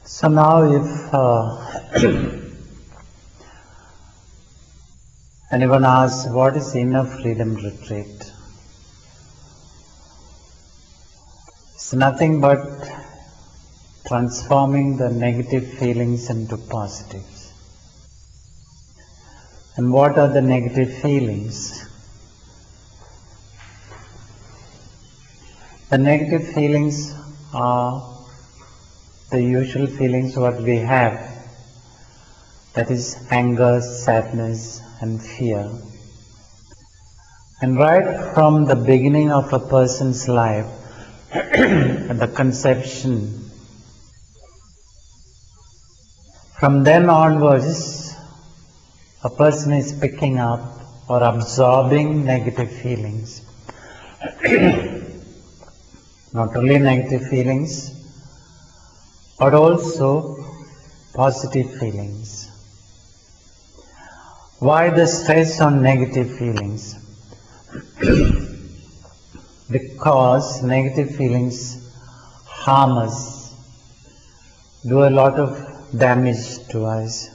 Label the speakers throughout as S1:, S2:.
S1: So now if anyone asks, what is inner freedom retreat? It's nothing but transforming the negative feelings into positives. And what are the negative feelings? The negative feelings are the usual feelings what we have, that is anger, sadness and fear. And right from the beginning of a person's life, at the conception, from then onwards, a person is picking up or absorbing negative feelings. Not only negative feelings, but also positive feelings. Why the stress on negative feelings? Because negative feelings harm us, do a lot of damage to us.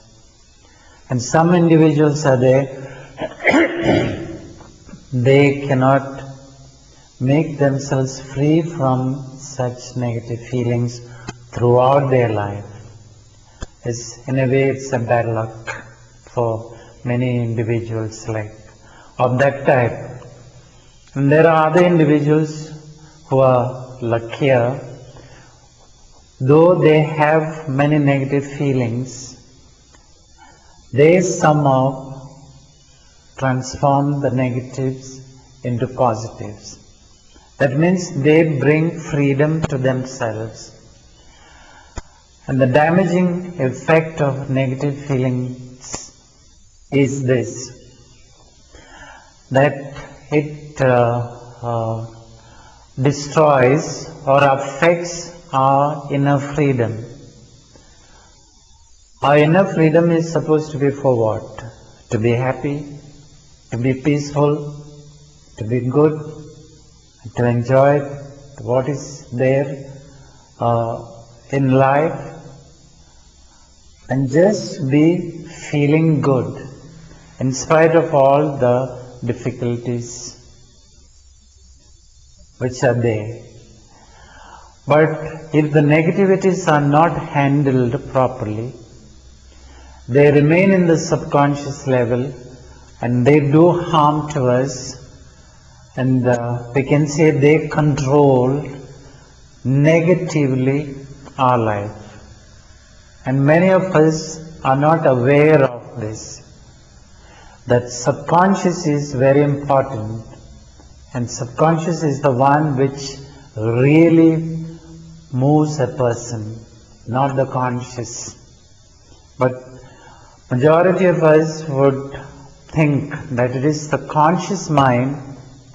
S1: And some individuals are there, they cannot make themselves free from such negative feelings throughout their life. In a way, it's a bad luck for many individuals of that type. And there are other individuals who are luckier, though they have many negative feelings, they somehow transform the negatives into positives. That means they bring freedom to themselves. And the damaging effect of negative feelings is this, that it destroys or affects our inner freedom. Our inner freedom is supposed to be for what? To be happy, to be peaceful, to be good, to enjoy what is there in life, and just be feeling good in spite of all the difficulties which are there. But if the negativities are not handled properly, they remain in the subconscious level and they do harm to us, and we can say they control negatively our life. And many of us are not aware of this, that subconscious is very important, and subconscious is the one which really moves a person, not the conscious. But majority of us would think that it is the conscious mind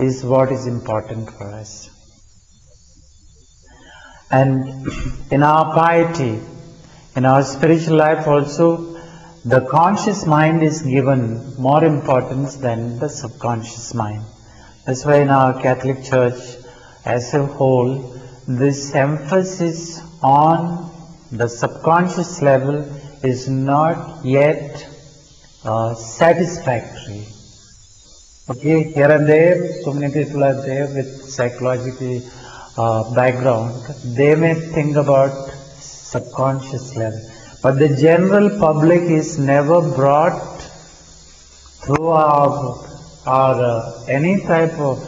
S1: is what is important for us. And in our piety, in our spiritual life also, the conscious mind is given more importance than the subconscious mind. That's why in our Catholic Church as a whole, this emphasis on the subconscious level is not yet satisfactory. Okay, here and there, so many people are there with psychological background. They may think about subconscious level, but the general public is never brought through our any type of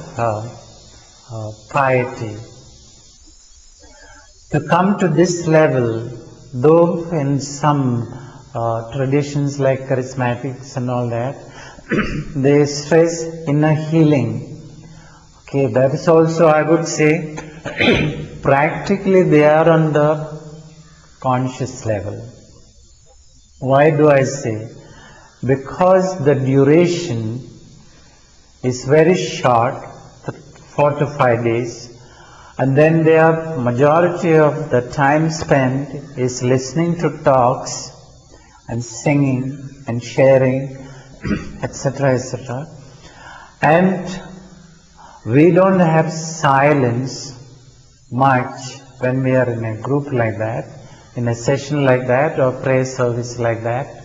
S1: piety to come to this level. Though in some traditions like charismatics and all that, they stress inner healing. Okay, that is also, I would say, practically they are on the conscious level. Why do I say? Because the duration is very short, 4 to 5 days, and then their majority of the time spent is listening to talks and singing and sharing, etc., etc. And we don't have silence much when we are in a group like that. in a session like that or prayer service like that.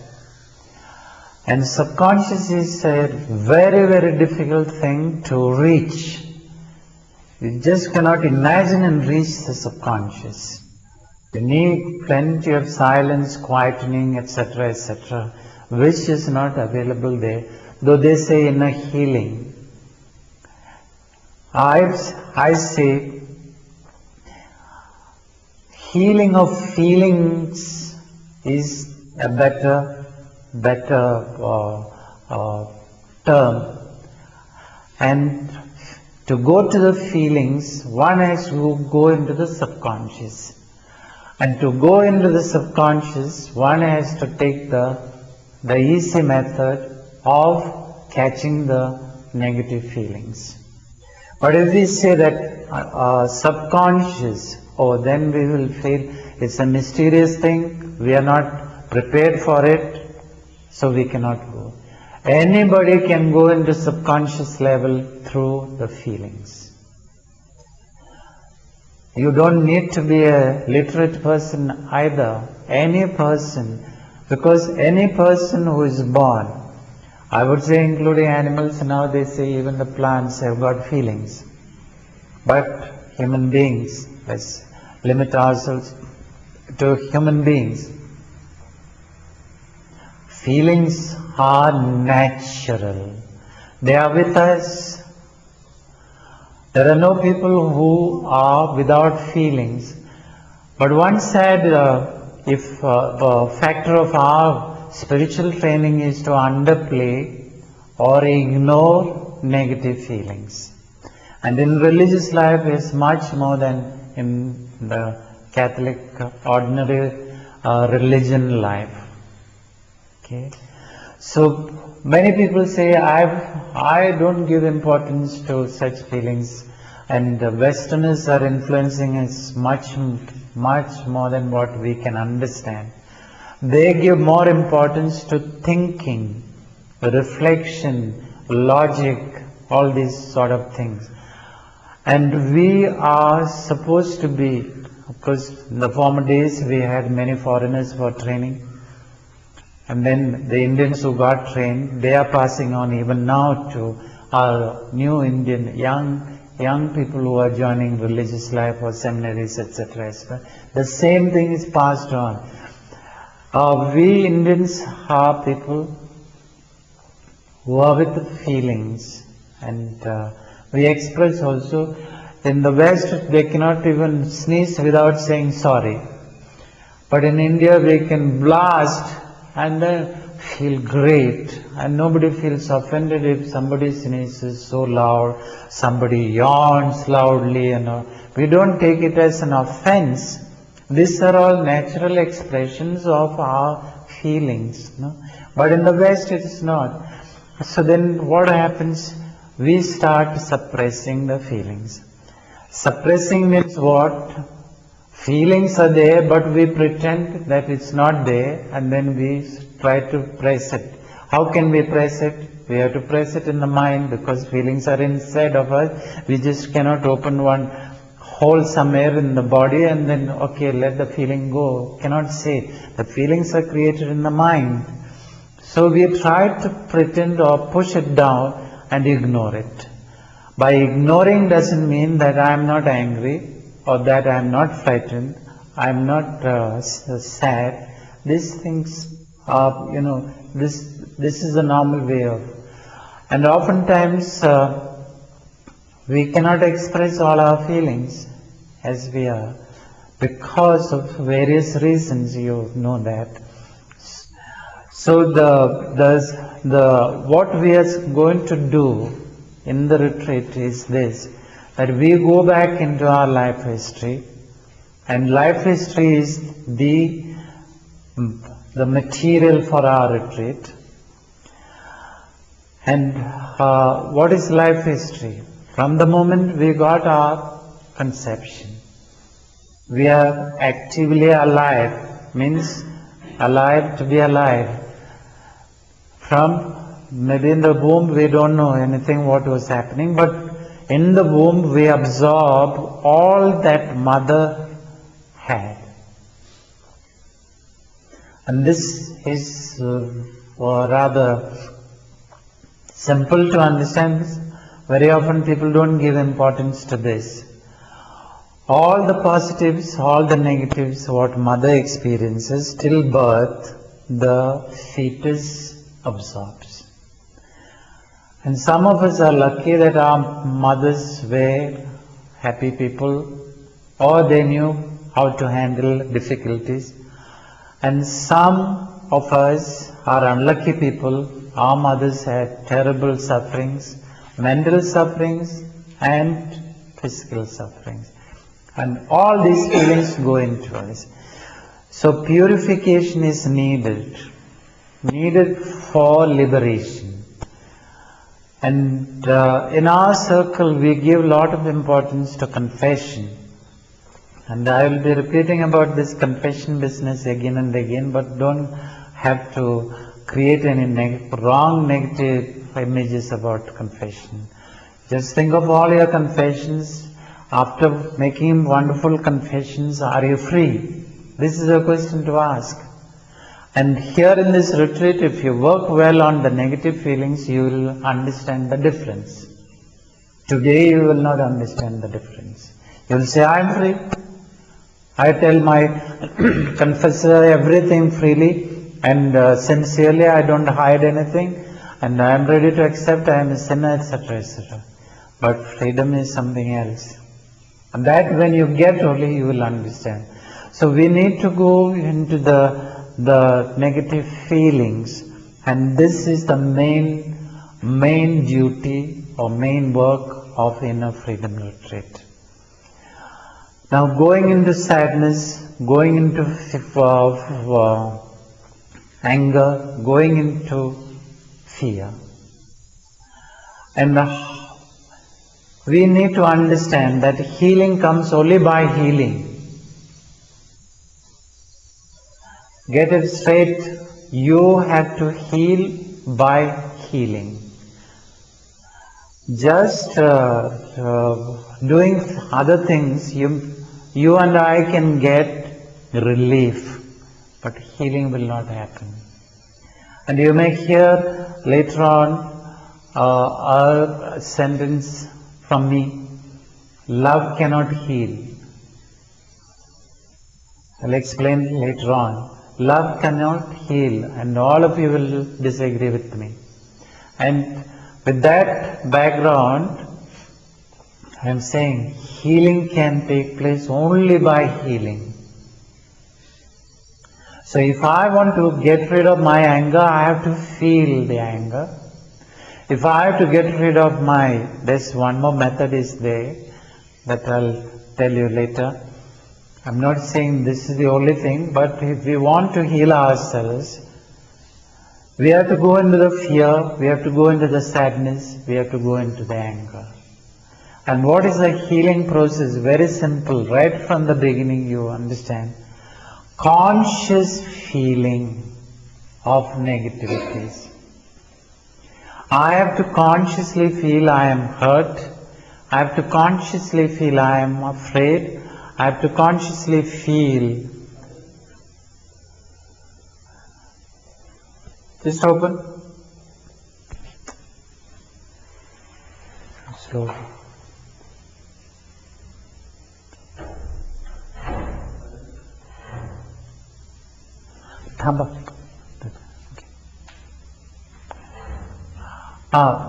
S1: And subconscious is a very, very difficult thing to reach. You just cannot imagine and reach the subconscious. You need plenty of silence, quietening, etc., which is not available there. Though they say inner healing, I say healing of feelings is a better term. And to go to the feelings, one has to go into the subconscious. And to go into the subconscious, one has to take the easy method of catching the negative feelings. But if we say that subconscious, then we will feel it's a mysterious thing, we are not prepared for it, so we cannot go. Anybody can go into subconscious level through the feelings. You don't need to be a literate person either, any person, because any person who is born, I would say including animals, now they say even the plants have got feelings. But human beings, let's limit ourselves to human beings. Feelings are natural. They are with us. There are no people who are without feelings. But one said, if the factor of our spiritual training is to underplay or ignore negative feelings. And in religious life is much more than in the Catholic ordinary religion life. Okay. So many people say, I don't give importance to such feelings, and the Westerners are influencing us much more than what we can understand. They give more importance to thinking, reflection, logic, all these sort of things. And we are supposed to be, of course, in the former days we had many foreigners for training. And then the Indians who got trained, they are passing on even now to our new Indian young people who are joining religious life or seminaries, etc. The same thing is passed on. We Indians are people who are with the feelings, and we express also. In the West, they cannot even sneeze without saying sorry. But in India, we can blast and then feel great, and nobody feels offended if somebody sneezes so loud, somebody yawns loudly, we don't take it as an offense. These are all natural expressions of our feelings, no? But in the West it is not. So then what happens? We start suppressing the feelings. Suppressing means what? Feelings are there, but we pretend that it's not there, and then we try to press it. How can we press it? We have to press it in the mind, because feelings are inside of us. We just cannot open one hole somewhere in the body and then, okay, let the feeling go. Cannot say. The feelings are created in the mind. So we try to pretend or push it down and ignore it. By ignoring doesn't mean that I am not angry, or that I am not frightened, I am not sad. These things are, this is a normal way of. And oftentimes we cannot express all our feelings as we are, because of various reasons, you know that. So what we are going to do in the retreat is this, that we go back into our life history, and life history is the material for our retreat. And what is life history? From the moment we got our conception, we are actively alive, means alive to be alive. From maybe in the womb we don't know anything what was happening, but in the womb we absorb all that mother had. And this is rather simple to understand. Very often people don't give importance to this. All the positives, all the negatives, what mother experiences till birth, the fetus absorbs. And some of us are lucky that our mothers were happy people, or they knew how to handle difficulties. And some of us are unlucky people. Our mothers had terrible sufferings, mental sufferings and physical sufferings. And all these feelings go into us. So purification is needed for liberation. And in our circle we give a lot of importance to confession. And I will be repeating about this confession business again and again, but don't have to create any wrong negative images about confession. Just think of all your confessions. After making wonderful confessions, are you free? This is a question to ask. And here in this retreat, if you work well on the negative feelings, you will understand the difference. Today you will not understand the difference. You will say, I am free. I tell my confessor everything freely and sincerely. I don't hide anything, and I am ready to accept I am a sinner, etc., etc. But freedom is something else. And that when you get only you will understand. So we need to go into the negative feelings, and this is the main duty or main work of inner freedom retreat. Now going into sadness, going into anger, going into fear. And we need to understand that healing comes only by healing. Get it straight, you have to heal by healing. Just doing other things, you and I can get relief, but healing will not happen. And you may hear later on a sentence from me, love cannot heal. I'll explain later on. Love cannot heal, and all of you will disagree with me. And with that background, I am saying healing can take place only by healing. So if I want to get rid of my anger, I have to feel the anger. If I have to get rid of there's one more method is there that I'll tell you later. I'm not saying this is the only thing, but if we want to heal ourselves, we have to go into the fear, we have to go into the sadness, we have to go into the anger. And what is the healing process? Very simple. Right from the beginning you understand. Conscious feeling of negativities. I have to consciously feel I am hurt. I have to consciously feel I am afraid. I have to consciously feel. Just open. Slowly.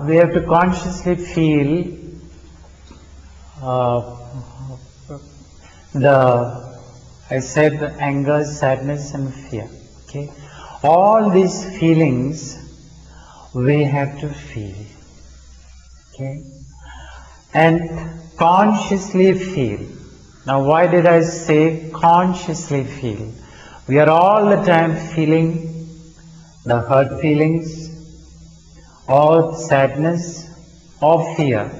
S1: We have to consciously feel I said anger, sadness and fear. Okay, all these feelings we have to feel. Okay, and consciously feel. Now why did I say consciously feel? We are all the time feeling the hurt feelings or sadness or fear.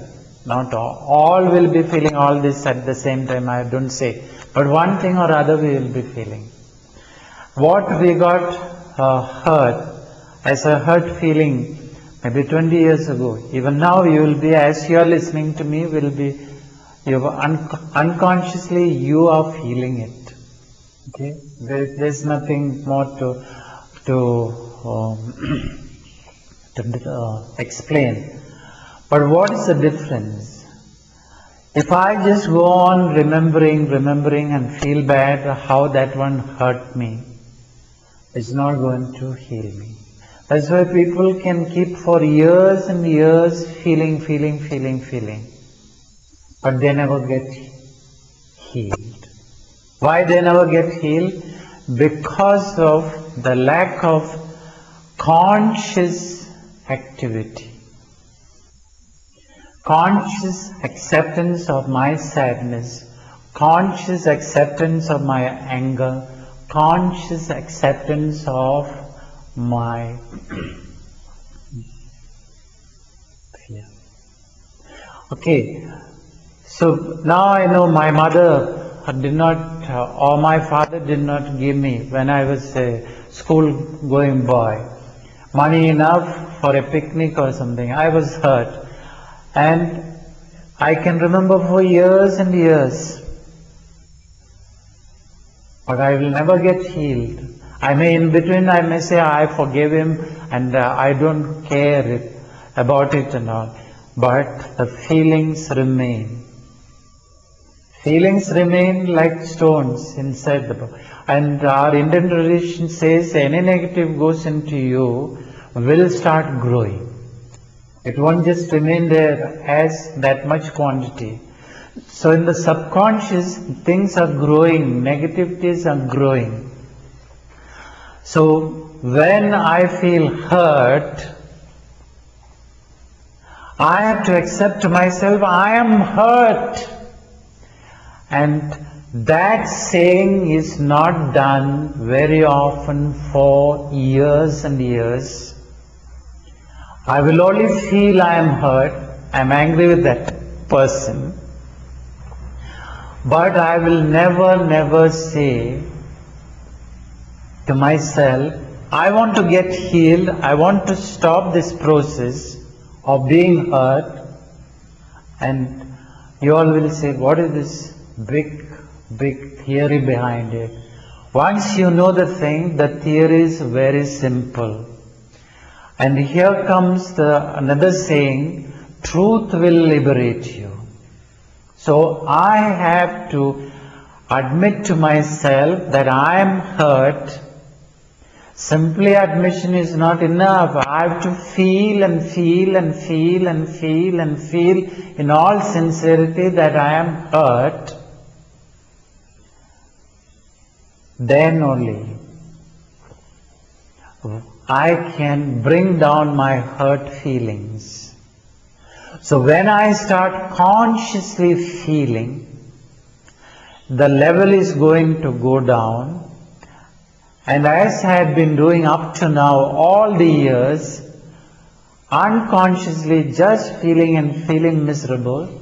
S1: Not all will be feeling all this at the same time, I don't say. But one thing or other we will be feeling. What we got hurt as a hurt feeling maybe 20 years ago, even now you will be, as you are listening to me, unconsciously you are feeling it. Okay, there's nothing more to explain. But what is the difference? If I just go on remembering and feel bad how that one hurt me, it's not going to heal me. That's why people can keep for years and years feeling, but they never get healed. Why they never get healed? Because of the lack of conscious activity. Conscious acceptance of my sadness, conscious acceptance of my anger, conscious acceptance of my fear. Okay, so now I know my mother did not, or my father did not give me, when I was a school going boy, money enough for a picnic or something. I was hurt. And I can remember for years and years, but I will never get healed. I may, in between, I may say, I forgive him and I don't care about it and all. But the feelings remain. Feelings remain like stones inside the body. And our Indian tradition says any negative goes into you will start growing. It won't just remain there as that much quantity. So in the subconscious, things are growing, negativities are growing. So when I feel hurt, I have to accept myself, I am hurt. And that saying is not done very often for years and years. I will only feel I am hurt, I am angry with that person, but I will never say to myself, I want to get healed, I want to stop this process of being hurt. And you all will say, what is this big theory behind it? Once you know the thing, the theory is very simple. And here comes another saying, truth will liberate you. So I have to admit to myself that I am hurt. Simply admission is not enough. I have to feel and feel and feel and feel and feel in all sincerity that I am hurt. Then only I can bring down my hurt feelings. So when I start consciously feeling, the level is going to go down. And as I had been doing up to now all the years, unconsciously just feeling and feeling miserable,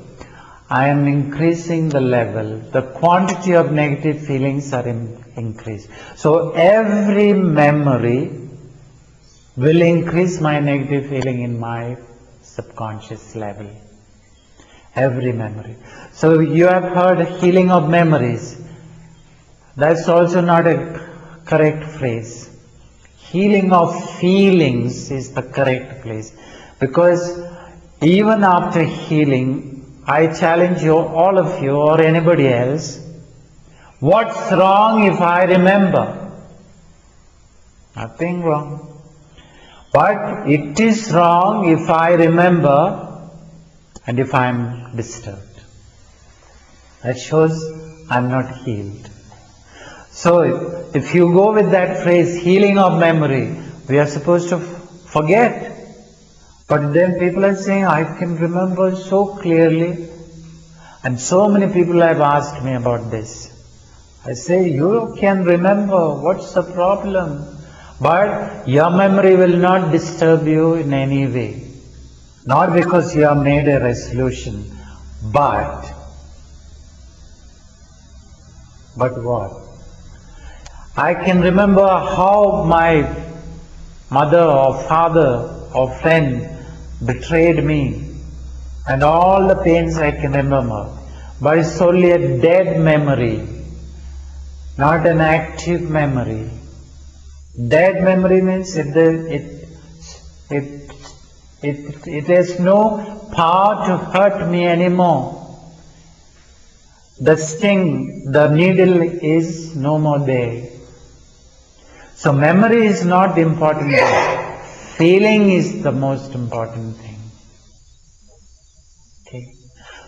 S1: I am increasing the level. The quantity of negative feelings are increased. So every memory will increase my negative feeling in my subconscious level. Every memory. So you have heard healing of memories. That's also not a correct phrase. Healing of feelings is the correct place. Because even after healing, I challenge you, all of you or anybody else, what's wrong if I remember? Nothing wrong. But it is wrong if I remember and if I am disturbed. That shows I am not healed. So if you go with that phrase, healing of memory, we are supposed to forget. But then people are saying, I can remember so clearly. And so many people have asked me about this. I say, you can remember, what's the problem? But your memory will not disturb you in any way. Not because you have made a resolution, but what? I can remember how my mother or father or friend betrayed me and all the pains I can remember. But it's only a dead memory. not an active memory. Dead memory means it has no power to hurt me anymore. The sting, the needle is no more there. So memory is not the important thing. Feeling is the most important thing. Okay.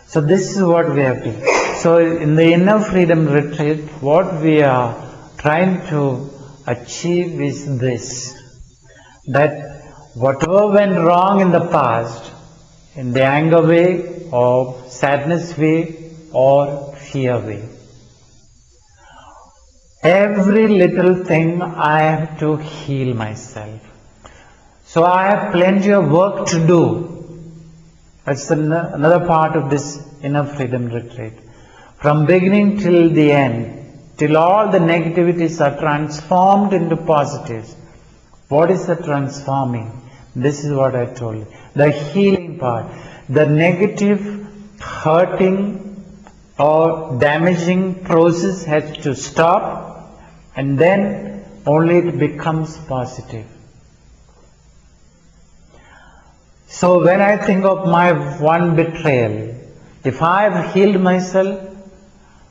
S1: So this is what we have to. So in the inner freedom retreat, what we are trying to achieve is this, that whatever went wrong in the past, in the anger way or sadness way or fear way, every little thing I have to heal myself. So I have plenty of work to do. That's another part of this inner freedom retreat. From beginning till the end, till all the negativities are transformed into positives. What is the transforming? This is what I told you. The healing part. The negative, hurting or damaging process has to stop, and then only it becomes positive. So when I think of my one betrayal, if I have healed myself,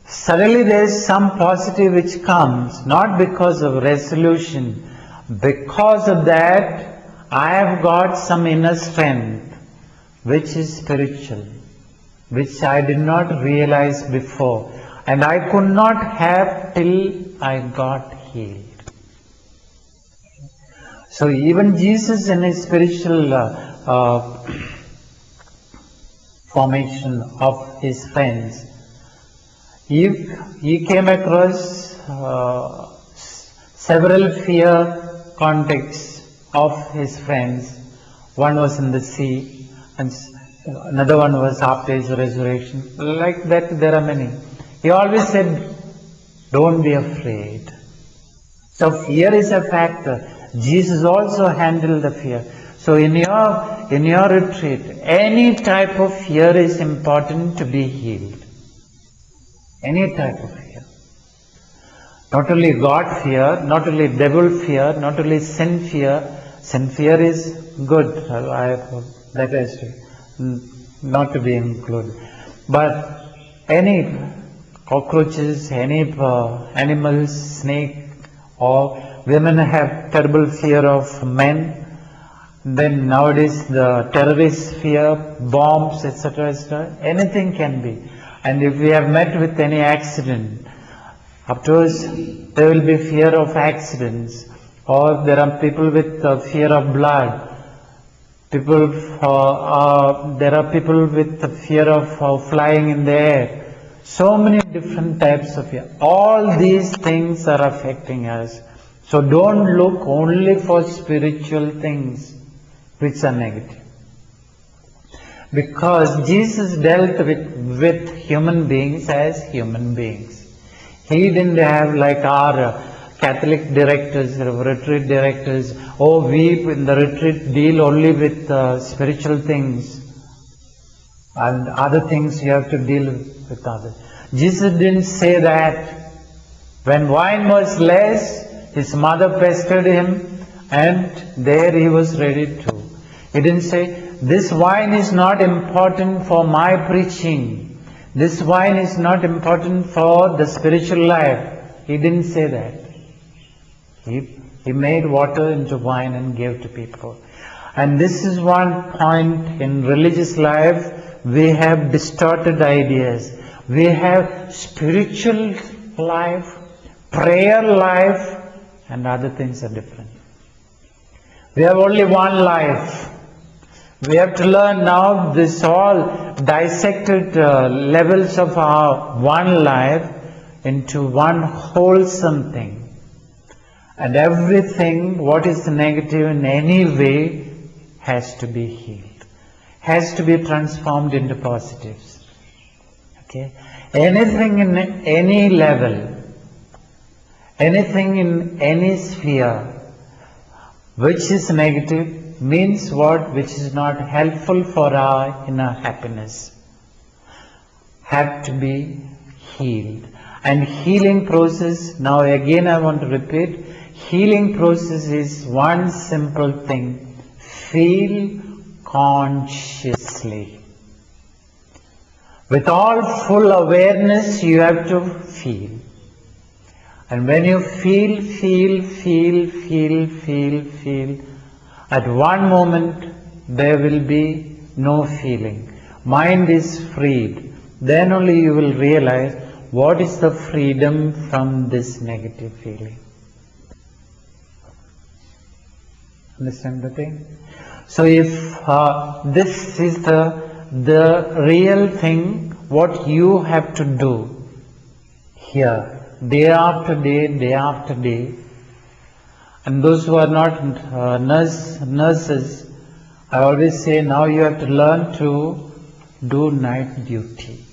S1: suddenly there is some positive which comes, not because of resolution. Because of that, I have got some inner strength, which is spiritual, which I did not realize before, and I could not have till I got healed. So even Jesus in his spiritual formation of his friends, he came across several fear contexts of his friends. One was in the sea, and another one was after his resurrection. Like that, there are many. He always said, don't be afraid. So fear is a factor. Jesus also handled the fear. So in your retreat, any type of fear is important to be healed. Any type of fear. Not only God fear, not only devil fear, not only sin fear. Sin fear is good. That is not to be included. But any cockroaches, any animals, snake, or women have terrible fear of men. Then nowadays the terrorist fear, bombs, etc., etc., anything can be. And if we have met with any accident, afterwards there will be fear of accidents, or there are people with fear of blood. There are people with the fear of flying in the air. So many different types of fear. All these things are affecting us. So don't look only for spiritual things which are negative. Because Jesus dealt with human beings as human beings. He didn't have like our Catholic directors, retreat directors, we in the retreat deal only with spiritual things, and other things you have to deal with others. Jesus didn't say that. When wine was less, his mother pestered him, and there he was ready to. He didn't say, this wine is not important for my preaching. This wine is not important for the spiritual life. He didn't say that. He made water into wine and gave to people. And this is one point in religious life. We have distorted ideas. We have spiritual life, prayer life, and other things are different. We have only one life. We have to learn now this all dissected levels of our one life into one wholesome thing. And everything what is negative in any way has to be healed, has to be transformed into positives. Okay? Anything in any level, anything in any sphere which is negative means what? Which is not helpful for our inner happiness, have to be healed. And healing process, now again I want to repeat, healing process is one simple thing. Feel consciously. With all full awareness you have to feel. And when you feel, at one moment there will be no feeling. Mind is freed. Then only you will realize what is the freedom from this negative feeling. Understand the thing? So if this is the real thing, what you have to do here, day after day, and those who are not nurses, I always say now you have to learn to do night duty.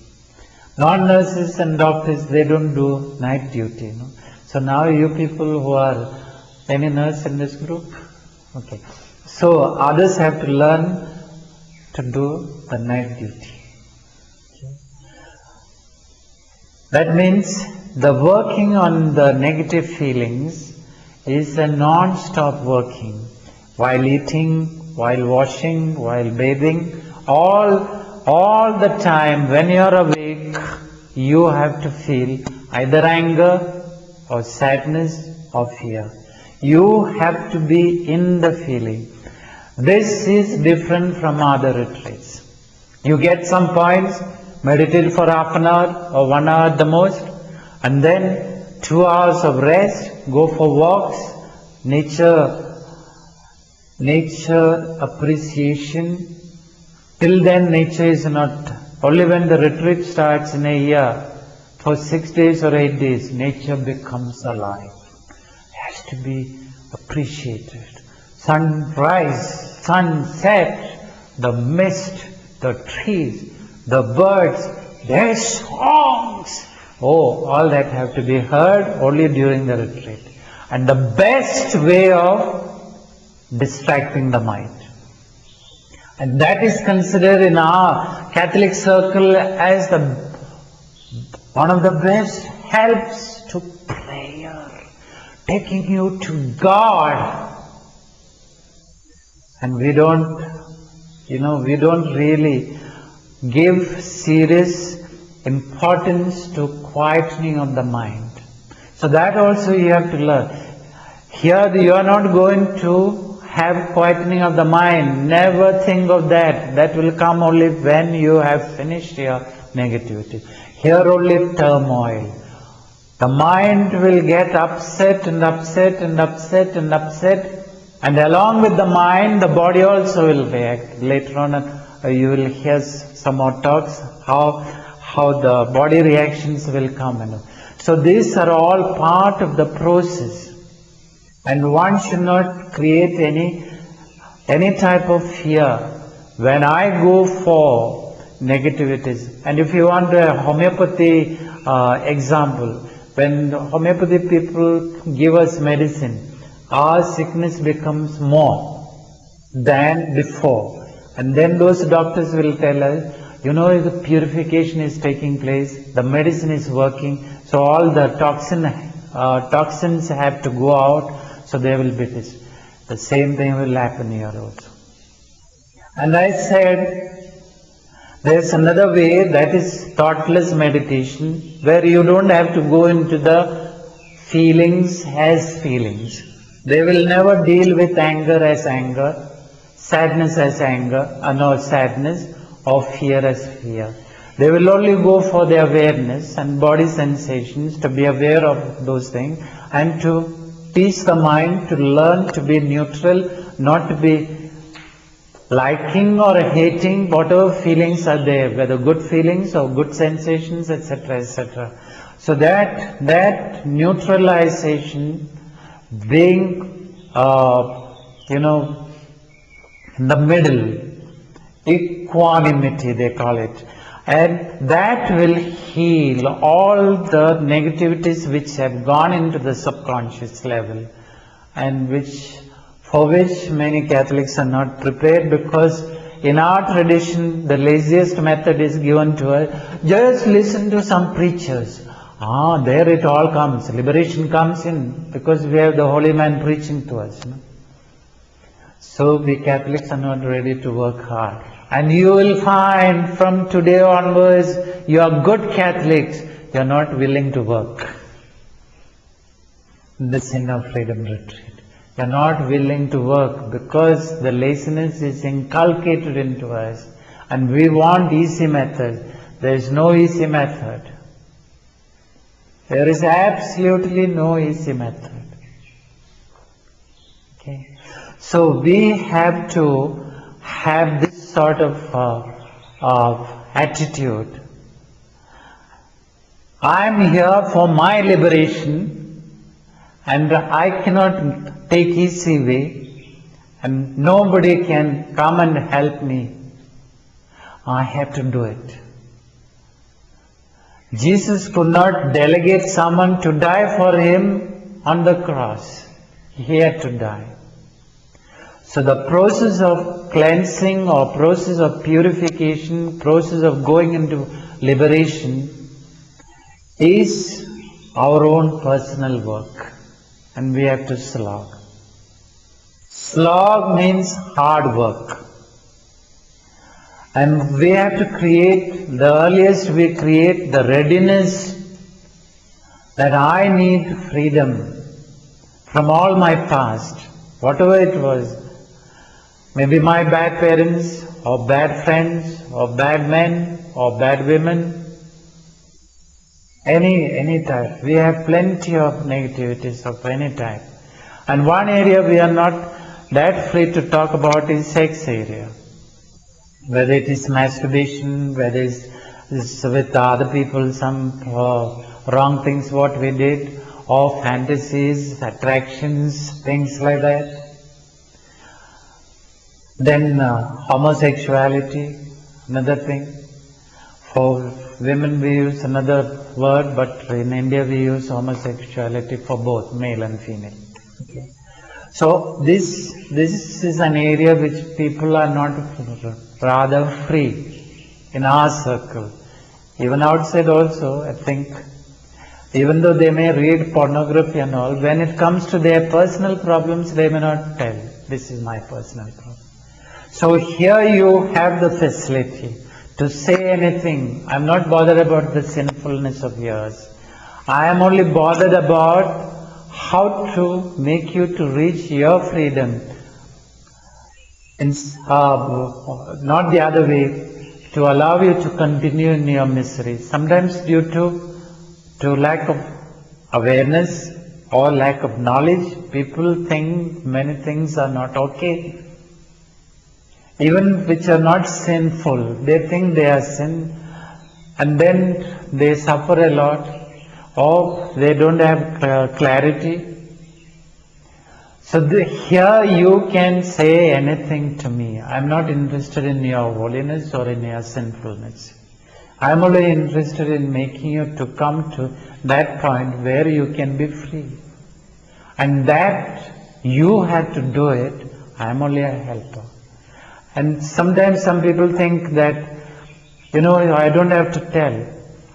S1: Non-nurses and doctors, they don't do night duty. No? So now you people who are, any nurse in this group? Okay. So others have to learn to do the night duty. Okay. That means the working on the negative feelings is a non-stop working. While eating, while washing, while bathing, all the time when you are awake, you have to feel either anger or sadness or fear. You have to be in the feeling. This is different from other retreats. You get some points, meditate for half an hour or 1 hour at the most, and then 2 hours of rest, go for walks, nature appreciation. Till then nature is not, only when the retreat starts in a year, for 6 days or 8 days, nature becomes alive. It has to be appreciated. Sunrise, sunset, the mist, the trees, the birds, their songs. Oh, all that have to be heard only during the retreat. And the best way of distracting the mind. And that is considered in our Catholic circle as one of the best helps to prayer, taking you to God. And we don't really give serious importance to quietening of the mind. So that also you have to learn. Here you are not going to have quietening of the mind. Never think of that. That will come only when you have finished your negativity. Here only turmoil. The mind will get upset, and along with the mind, the body also will react. Later on, you will hear some more talks how the body reactions will come. So these are all part of the process. And one should not create any type of fear. When I go for negativities, and if you want a homeopathy example, when homeopathy people give us medicine, our sickness becomes more than before. And then those doctors will tell us, the purification is taking place, the medicine is working, so all the toxins have to go out. So they will be this. The same thing will happen here also. And I said, there's another way, that is thoughtless meditation, where you don't have to go into the feelings as feelings. They will never deal with anger as anger, sadness as anger, sadness, or fear as fear. They will only go for the awareness and body sensations, to be aware of those things, and to teach the mind to learn to be neutral, not to be liking or hating whatever feelings are there, whether good feelings or good sensations, etc., etc. So that neutralization, being in the middle, equanimity they call it, and that will heal all the negativities which have gone into the subconscious level, and for which many Catholics are not prepared, because in our tradition the laziest method is given to us. Just listen to some preachers. There it all comes. Liberation comes in because we have the holy man preaching to us. So we Catholics are not ready to work hard. And you will find from today onwards, you are good Catholics, you are not willing to work. The sin of freedom retreat. You are not willing to work because the laziness is inculcated into us and we want easy method. There is no easy method. There is absolutely no easy method. Okay. So we have to have this sort of attitude. I am here for my liberation and I cannot take easy way and nobody can come and help me. I have to do it. Jesus could not delegate someone to die for him on the cross. He had to die. So the process of cleansing or process of purification, process of going into liberation is our own personal work. And we have to slog. Slog means hard work. And we have to create, the earliest we create the readiness that I need freedom from all my past, whatever it was. Maybe my bad parents, or bad friends, or bad men, or bad women. Any type. We have plenty of negativities of any type. And one area we are not that free to talk about is sex area. Whether it is masturbation, whether it is with other people, some wrong things what we did, or fantasies, attractions, things like that. Then homosexuality, another thing. For women we use another word, but in India we use homosexuality for both male and female. Okay. So this is an area which people are not rather free in our circle. Even outside also, I think, even though they may read pornography and all, when it comes to their personal problems, they may not tell, this is my personal problem. So here you have the facility to say anything. I'm not bothered about the sinfulness of yours. I am only bothered about how to make you to reach your freedom. Not the other way, to allow you to continue in your misery. Sometimes due to lack of awareness or lack of knowledge, people think many things are not okay. Even which are not sinful, they think they are sin, and then they suffer a lot, or they don't have clarity. So here you can say anything to me. I'm not interested in your holiness or in your sinfulness. I'm only interested in making you to come to that point where you can be free. And that you have to do it. I'm only a helper. And sometimes some people think that, I don't have to tell.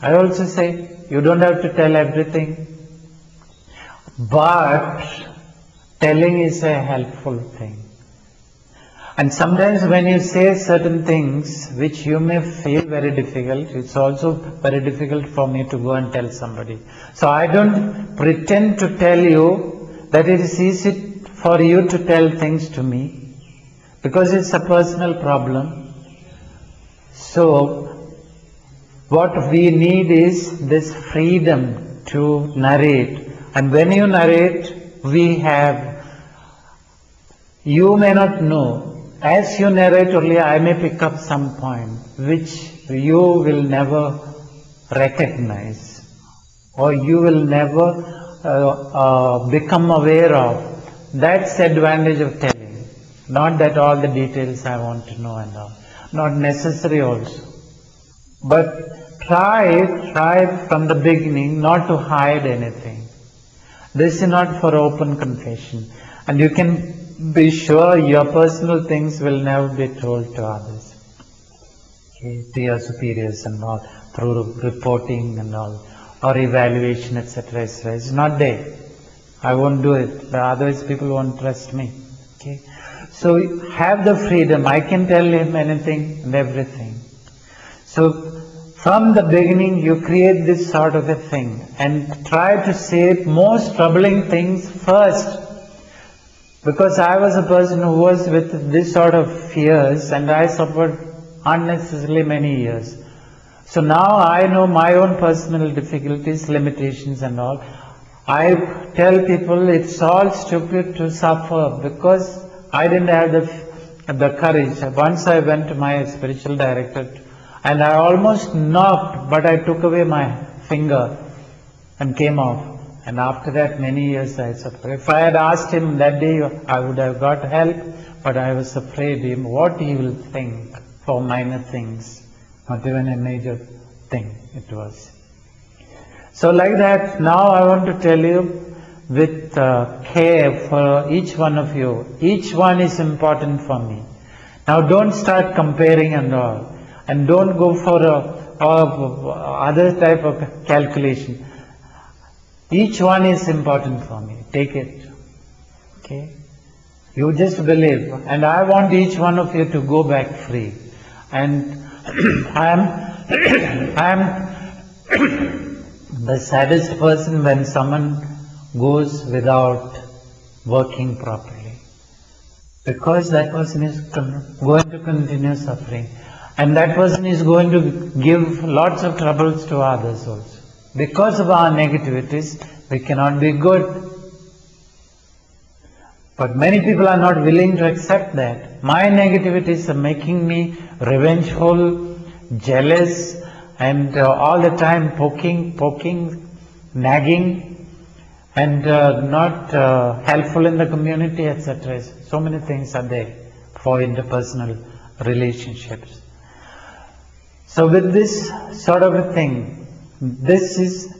S1: I also say, you don't have to tell everything. But telling is a helpful thing. And sometimes when you say certain things which you may feel very difficult, it's also very difficult for me to go and tell somebody. So I don't pretend to tell you that it is easy for you to tell things to me. Because it's a personal problem. So, what we need is this freedom to narrate. And when you narrate, you may not know. As you narrate only, I may pick up some point which you will never recognize. Or you will never become aware of. That's the advantage of telling. Not that all the details I want to know and all. Not necessary also. But try from the beginning not to hide anything. This is not for open confession. And you can be sure your personal things will never be told to others. Okay, to your superiors and all, through reporting and all. or evaluation, etc., etc. It's not there. I won't do it. Otherwise, people won't trust me. Okay. So have the freedom. I can tell him anything and everything. So from the beginning, you create this sort of a thing and try to say most troubling things first. Because I was a person who was with this sort of fears and I suffered unnecessarily many years. So now I know my own personal difficulties, limitations and all. I tell people it's all stupid to suffer because I didn't have the courage. Once I went to my spiritual director and I almost knocked, but I took away my finger and came out. And after that, many years I suffered. If I had asked him that day, I would have got help, but I was afraid him what he will think for minor things, not even a major thing it was. So like that, now I want to tell you with care for each one of you. Each one is important for me. Now don't start comparing and all. And don't go for other type of calculation. Each one is important for me. Take it. Okay? You just believe. And I want each one of you to go back free. And I am the saddest person when someone goes without working properly. Because that person is going to continue suffering. And that person is going to give lots of troubles to others also. Because of our negativities, we cannot be good. But many people are not willing to accept that. My negativities are making me revengeful, jealous, and all the time poking, nagging, and not helpful in the community, etc. So many things are there for interpersonal relationships. So with this sort of a thing, this is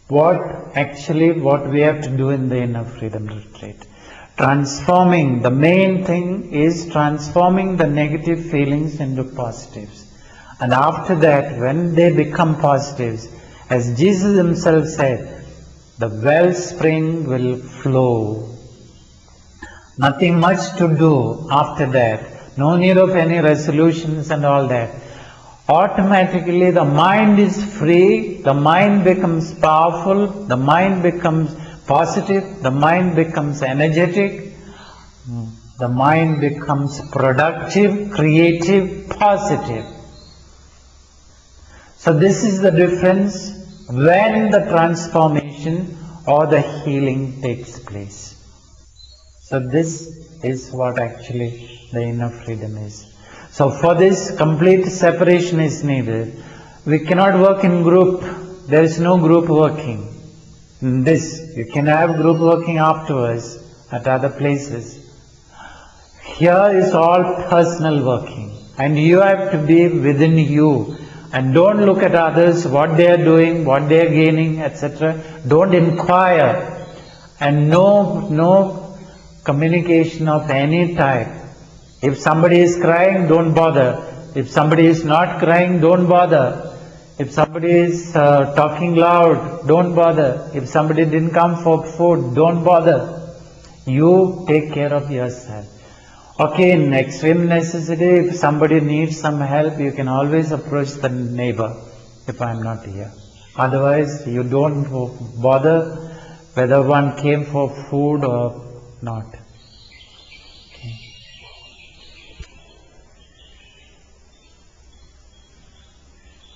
S1: what we have to do in the Inner Freedom Retreat. Transforming, the main thing is transforming the negative feelings into positives. And after that, when they become positives, as Jesus himself said, the wellspring will flow. Nothing much to do after that. No need of any resolutions and all that. Automatically the mind is free, the mind becomes powerful, the mind becomes positive, the mind becomes energetic, the mind becomes productive, creative, positive. So this is the difference when the transformation or the healing takes place. So this is what actually the inner freedom is. So for this, complete separation is needed. We cannot work in group. There is no group working. In this, you can have group working afterwards at other places. Here is all personal working. And you have to be within you. And don't look at others, what they are doing, what they are gaining, etc. Don't inquire. And no communication of any type. If somebody is crying, don't bother. If somebody is not crying, don't bother. If somebody is talking loud, don't bother. If somebody didn't come for food, don't bother. You take care of yourself. Okay, in extreme necessity, if somebody needs some help, you can always approach the neighbor if I am not here. Otherwise, you don't bother whether one came for food or not.